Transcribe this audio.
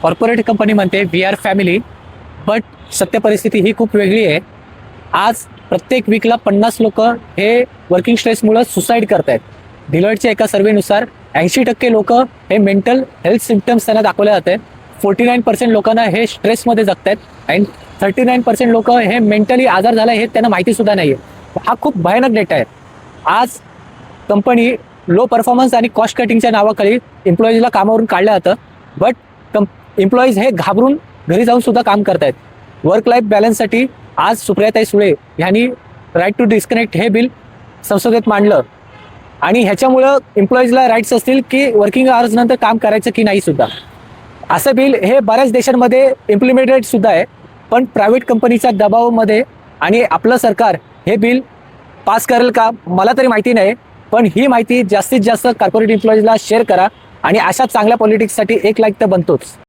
Corporate company म्हणते we R family, but सत्य परिस्थिती ही खूप वेगळी आहे. आज प्रत्येक वीकला 50 लोक हे वर्किंग स्ट्रेसमुळे सुसाईड करतायत. डिलॉइटच्या एका सर्वेनुसार 80% लोक हे मेंटल हेल्थ सिम्पटम्स त्यांना दाखवले जाते. 49% लोकांना हे स्ट्रेसमध्ये जगतायत आणि 39% लोक हे मेंटली आजार झाला हे त्यांना माहिती सुद्धा नाही आहे. हा खूप भयानक डेटा आहे. आज कंपनी लो परफॉर्मन्स आणि कॉस्ट कटिंगच्या नावाखाली एम्प्लॉईजला कामावरून काढलं जातं, बट एम्प्लॉईज हे घाबरून घरी जाऊन सुद्धा काम करतायत. वर्क लाईफ बॅलन्ससाठी आज सुप्रियाताई सुळे यांनी राईट टू डिस्कनेक्ट हे बिल संसदेत मांडलं आणि ह्याच्यामुळं एम्प्लॉईजला राईट्स असतील की वर्किंग आवर्स नंतर काम करायचं की नाही सुद्धा. असं बिल हे बऱ्याच देशांमध्ये इम्प्लिमेंटेड सुद्धा आहे, पण प्रायव्हेट कंपनीच्या दबावामध्ये आणि आपलं सरकार हे बिल पास करेल का मला तरी माहिती नाही. पण ही माहिती जास्तीत जास्त कॉर्पोरेट एम्प्लॉईजला शेअर करा आणि अशा चांगल्या पॉलिटिक्ससाठी एक लाईक तर बनतोच.